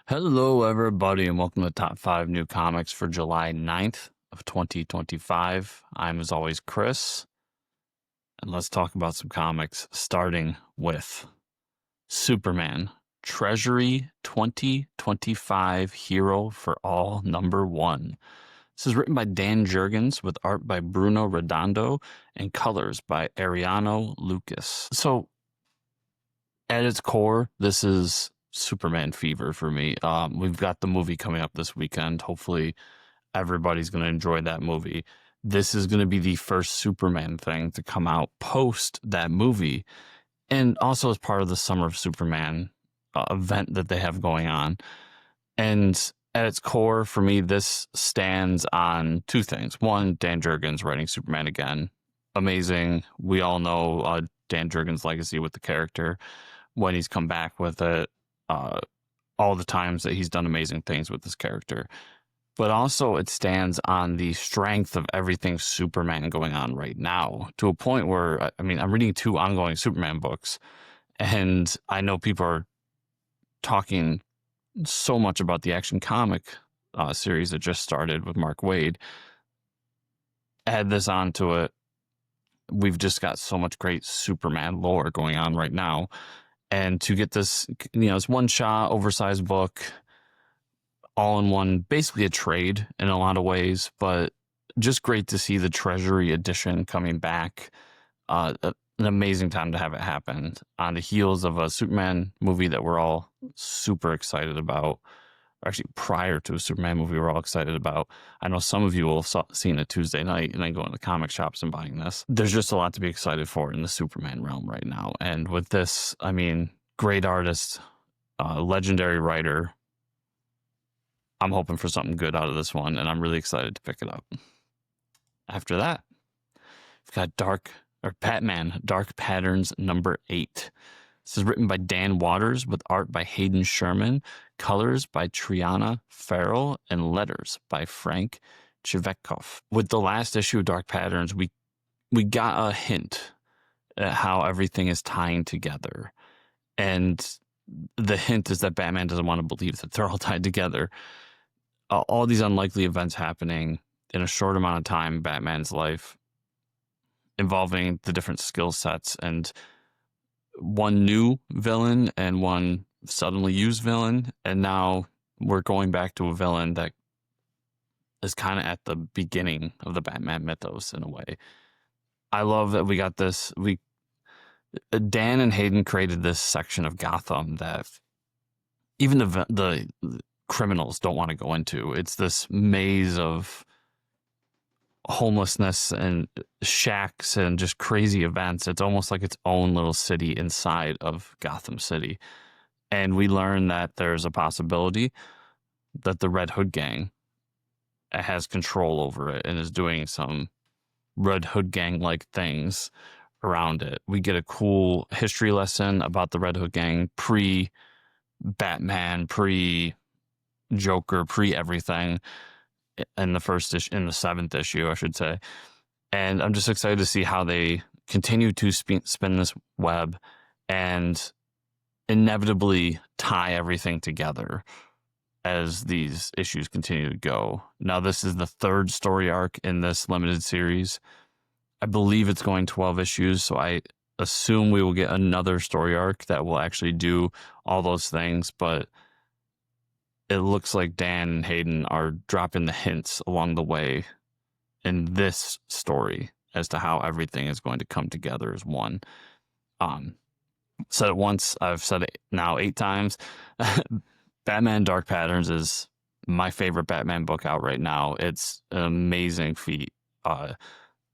Hello, everybody, and welcome to the Top 5 New Comics for July 9th of 2025. I'm, as always, Chris, and let's talk about some comics, starting with Superman Treasury 2025 Hero for All #1. This is written by Dan Jurgens with art by Bruno Redondo and colors by Adriano Lucas. So, at its core, this is Superman fever for me. We've got the movie coming up this weekend. Hopefully, everybody's going to enjoy that movie. This is going to be the first Superman thing to come out post that movie, and also as part of the Summer of Superman event that they have going on. And at its core, for me, this stands on two things. One, Dan Jurgens writing Superman again. Amazing. We all know Dan Jurgens' legacy with the character when he's come back with it, all the times that he's done amazing things with this character. But also it stands on the strength of everything Superman going on right now, to a point where, I mean, I'm reading 2 ongoing Superman books, and I know people are talking so much about the Action Comic series that just started with Mark Waid. Add this onto it, we've just got so much great Superman lore going on right now. And to get this, it's one shot, oversized book, all in one, basically a trade in a lot of ways, but just great to see the Treasury edition coming back. An amazing time to have it happen on the heels of a Superman movie that we're all super excited about. Actually, prior to a Superman movie we're all excited about. I know some of you will have seen it Tuesday night and then going to the comic shops and buying this. There's just a lot to be excited for in the Superman realm right now. And with this, I mean, great artist, legendary writer. I'm hoping for something good out of this one, and I'm really excited to pick it up. After that, we've got Batman Dark Patterns #8. This is written by Dan Waters with art by Hayden Sherman, colors by Triona Farrell, and letters by Frank Cvetkovic. With the last issue of Dark Patterns, we got a hint at how everything is tying together. And the hint is that Batman doesn't want to believe that they're all tied together. All these unlikely events happening in a short amount of time in Batman's life, involving the different skill sets and one new villain and one suddenly used villain. And now we're going back to a villain that is kind of at the beginning of the Batman mythos in a way. I love that we got this. Dan and Hayden created this section of Gotham that even the criminals don't want to go into. It's this maze of homelessness and shacks and just crazy events. It's almost like its own little city inside of Gotham City. And we learn that there's a possibility that the Red Hood gang has control over it and is doing some Red Hood gang-like things around it. We get a cool history lesson about the Red Hood gang, pre-Batman, pre-Joker, pre-everything, in the 7th issue, I should say. And I'm just excited to see how they continue to spin this web and inevitably tie everything together as these issues continue to go. Now, this is the 3rd story arc in this limited series. I believe it's going 12 issues, so I assume we will get another story arc that will actually do all those things, but it looks like Dan and Hayden are dropping the hints along the way in this story as to how everything is going to come together as one. Said it once, I've said it now 8 times. Batman Dark Patterns is my favorite Batman book out right now. It's an amazing feat.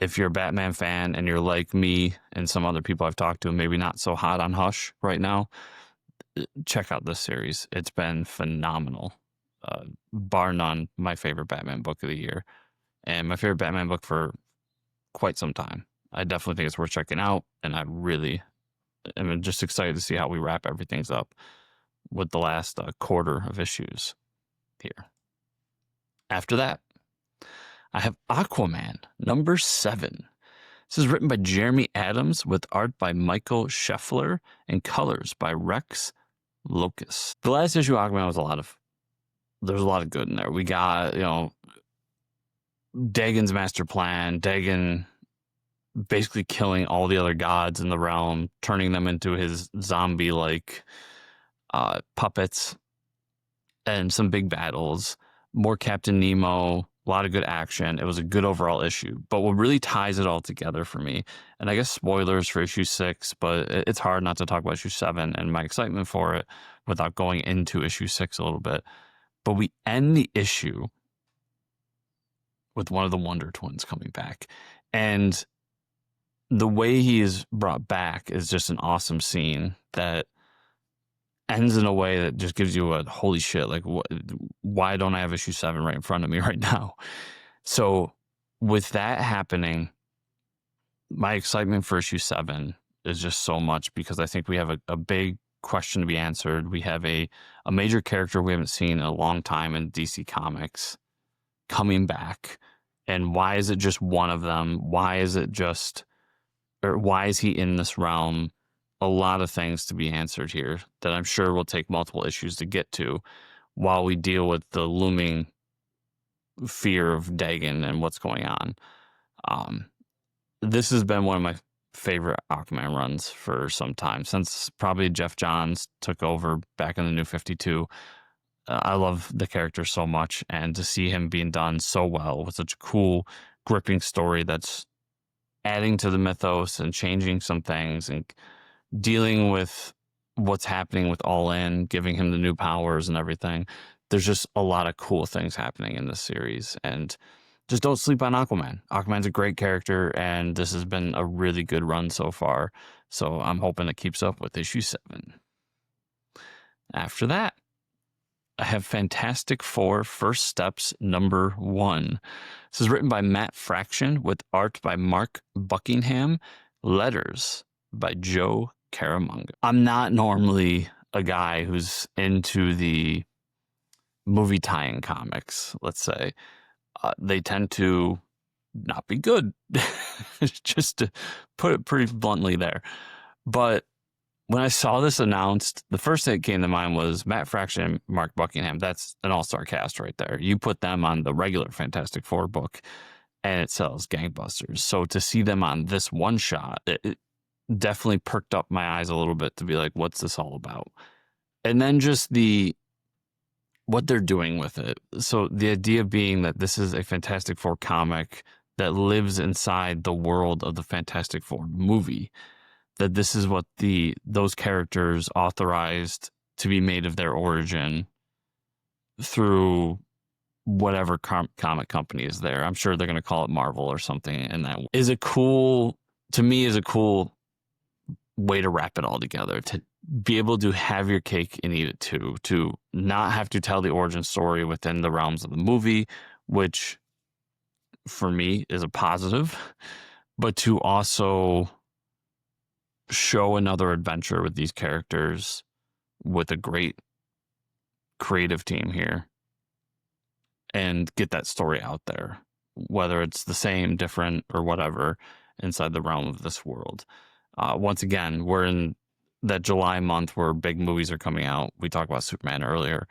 If you're a Batman fan and you're like me and some other people I've talked to, maybe not so hot on Hush right now, check out this series. It's been phenomenal. Bar none, my favorite Batman book of the year. And my favorite Batman book for quite some time. I definitely think it's worth checking out. And I really am just excited to see how we wrap everything up with the last quarter of issues here. After that, I have Aquaman #7. This is written by Jeremy Adams with art by Michael Scheffler and colors by Rex Lucas. The last issue of Aquaman was there's a lot of good in there. We got, Dagon's master plan, Dagon basically killing all the other gods in the realm, turning them into his zombie-like puppets, and some big battles, more Captain Nemo, a lot of good action. It was a good overall issue. But what really ties it all together for me, and I guess spoilers for issue 6, but it's hard not to talk about issue 7 and my excitement for it without going into issue 6 a little bit. But we end the issue with one of the Wonder Twins coming back. And the way he is brought back is just an awesome scene that ends in a way that just gives you a holy shit, like, why don't I have issue 7 right in front of me right now? So with that happening, my excitement for issue 7 is just so much, because I think we have a big question to be answered. We have a major character we haven't seen in a long time in DC Comics coming back. And why is it just one of them? Why is he in this realm? A lot of things to be answered here that I'm sure will take multiple issues to get to, while we deal with the looming fear of Dagon and what's going on. This has been one of my favorite Aquaman runs for some time, since probably Jeff Johns took over back in the New 52. I love the character so much, and to see him being done so well with such a cool, gripping story that's adding to the mythos and changing some things and dealing with what's happening with All In, giving him the new powers and everything. There's just a lot of cool things happening in this series, and just don't sleep on Aquaman. Aquaman's a great character, and this has been a really good run so far. So I'm hoping it keeps up with issue 7. After that, I have Fantastic Four First Steps #1. This is written by Matt Fraction with art by Mark Buckingham, letters by Joe Caramanga. I'm not normally a guy who's into the movie tie-in comics, let's say. They tend to not be good, just to put it pretty bluntly there. But when I saw this announced, the first thing that came to mind was Matt Fraction and Mark Buckingham. That's an all-star cast right there. You put them on the regular Fantastic Four book, and it sells gangbusters. So to see them on this one shot, it definitely perked up my eyes a little bit to be like, what's this all about? And then just what they're doing with it. So the idea being that this is a Fantastic Four comic that lives inside the world of the Fantastic Four movie, that this is what those characters authorized to be made of their origin through whatever comic company is there. I'm sure they're going to call it Marvel or something. And that is a cool way to wrap it all together, to be able to have your cake and eat it too, to not have to tell the origin story within the realms of the movie, which for me is a positive, but to also show another adventure with these characters with a great creative team here and get that story out there, whether it's the same, different, or whatever, inside the realm of this world. Once again, we're in that July month where big movies are coming out. We talked about Superman earlier.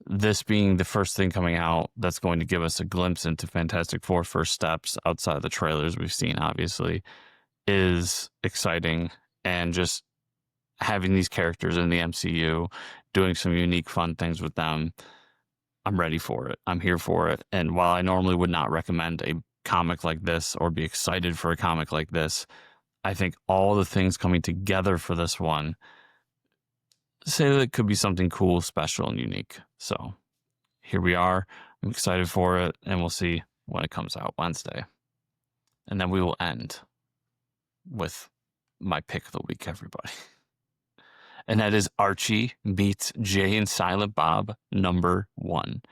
This being the first thing coming out that's going to give us a glimpse into Fantastic Four First Steps outside of the trailers we've seen, obviously, is exciting. And just having these characters in the MCU, doing some unique, fun things with them, I'm ready for it. I'm here for it. And while I normally would not recommend a comic like this or be excited for a comic like this, I think all the things coming together for this one say that it could be something cool, special, and unique. So here we are. I'm excited for it, and we'll see when it comes out Wednesday. And then we will end with my pick of the week, everybody. And that is Archie meets Jay and Silent Bob #1.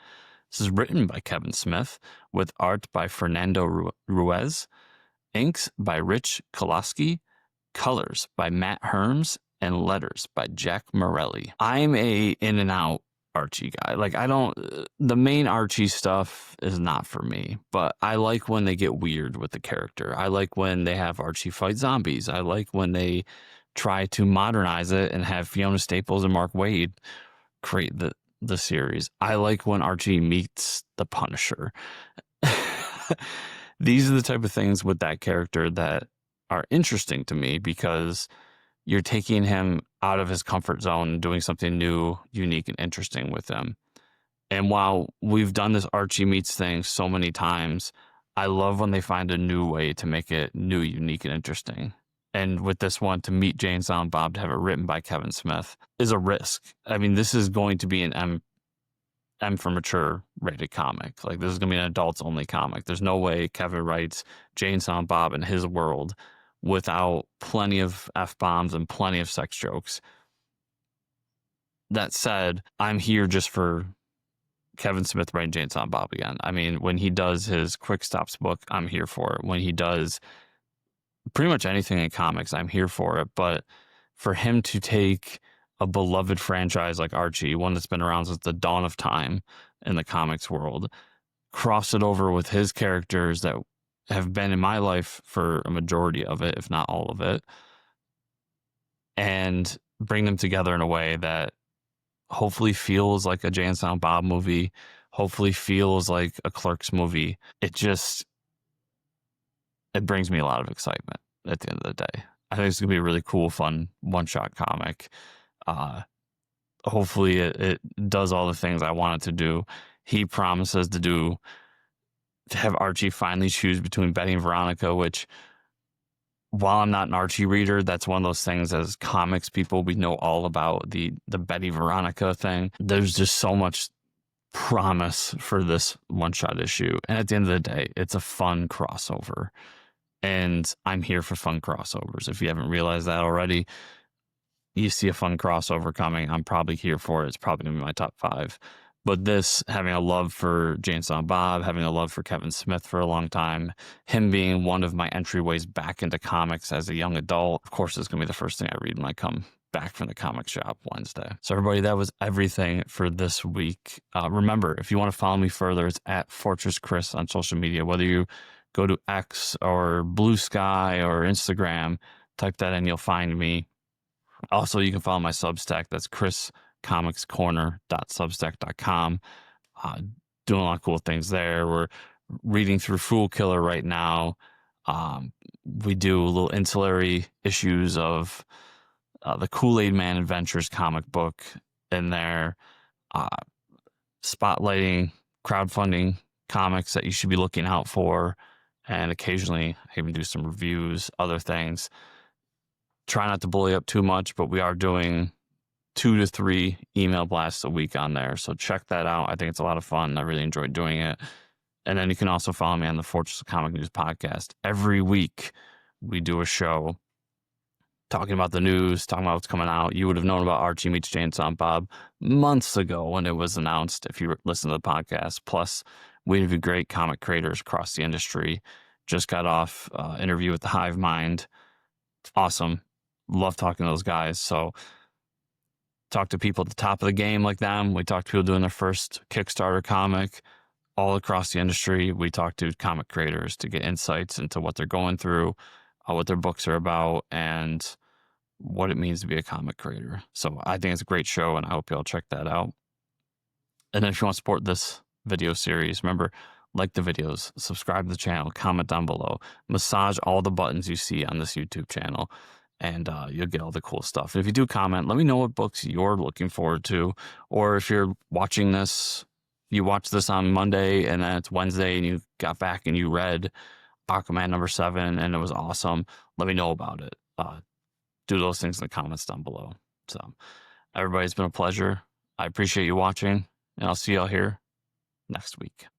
This is written by Kevin Smith with art by Fernando Ruiz, inks by Rich Kolaski, colors by Matt Herms, and letters by Jack Morelli. I'm a in and out Archie guy. Like, the main Archie stuff is not for me, but I like when they get weird with the character. I like when they have Archie fight zombies. I like when they try to modernize it and have Fiona Staples and Mark Waid create the series. I like when Archie meets the Punisher. These are the type of things with that character that are interesting to me, because you're taking him out of his comfort zone and doing something new, unique, and interesting with him. And while we've done this Archie meets thing so many times, I love when they find a new way to make it new, unique, and interesting. And with this one, to meet Jay and Silent Bob, to have it written by Kevin Smith, is a risk. I mean, this is going to be an M for mature rated comic. Like, this is going to be an adults only comic. There's no way Kevin writes Jay and Silent Bob in his world without plenty of F-bombs and plenty of sex jokes. That said, I'm here just for Kevin Smith writing Jay and Silent Bob again. I mean, when he does his Quick Stops book, I'm here for it. When he does pretty much anything in comics, I'm here for it. But for him to take a beloved franchise like Archie, one that's been around since the dawn of time in the comics world, cross it over with his characters that have been in my life for a majority of it, if not all of it, and bring them together in a way that hopefully feels like a Jay and Silent Bob movie, hopefully feels like a Clerks movie. It brings me a lot of excitement at the end of the day. I think it's going to be a really cool, fun one-shot comic. Hopefully it does all the things I want it to do. He promises to have Archie finally choose between Betty and Veronica, which, while I'm not an Archie reader, that's one of those things as comics people, we know all about the Betty Veronica thing. There's just so much promise for this one-shot issue. And at the end of the day, it's a fun crossover. And I'm here for fun crossovers. If you haven't realized that already, you see a fun crossover coming, I'm probably here for it. It's probably going to be my top 5. But this, having a love for Jay and Silent Bob, having a love for Kevin Smith for a long time, him being one of my entryways back into comics as a young adult, of course, is going to be the first thing I read when I come back from the comic shop Wednesday. So everybody, that was everything for this week. Remember, if you want to follow me further, it's at Fortress Chris on social media. Whether you go to X or Blue Sky or Instagram, type that in, you'll find me. Also, you can follow my Substack. That's chriscomicscorner.substack.com. Doing a lot of cool things there. We're reading through Fool Killer right now. We do little ancillary issues of the Kool-Aid Man Adventures comic book in there, spotlighting crowdfunding comics that you should be looking out for, and occasionally I even do some reviews, other things. Try not to bully up too much, but we are doing 2 to 3 email blasts a week on there. So check that out. I think it's a lot of fun. I really enjoyed doing it. And then you can also follow me on the Fortress of Comic News podcast. Every week we do a show talking about the news, talking about what's coming out. You would have known about Archie meets Jay and Silent Bob months ago when it was announced, if you listen to the podcast. Plus, we interview great comic creators across the industry. Just got off interview with the Hive Mind. Awesome. Love talking to those guys. So talk to people at the top of the game like them. We talk to people doing their first Kickstarter comic all across the industry. We talk to comic creators to get insights into what they're going through, what their books are about, and what it means to be a comic creator. So I think it's a great show, and I hope you all check that out. And then if you want to support this video series, remember, like the videos, subscribe to the channel, comment down below, massage all the buttons you see on this YouTube channel, and you'll get all the cool stuff. And if you do comment, let me know what books you're looking forward to, or if you're watching this, you watched this on Monday and then it's Wednesday and you got back and you read Aquaman #7 and it was awesome, let me know about it. Do those things in the comments down below. So everybody, it's been a pleasure. I appreciate you watching, and I'll see y'all here next week.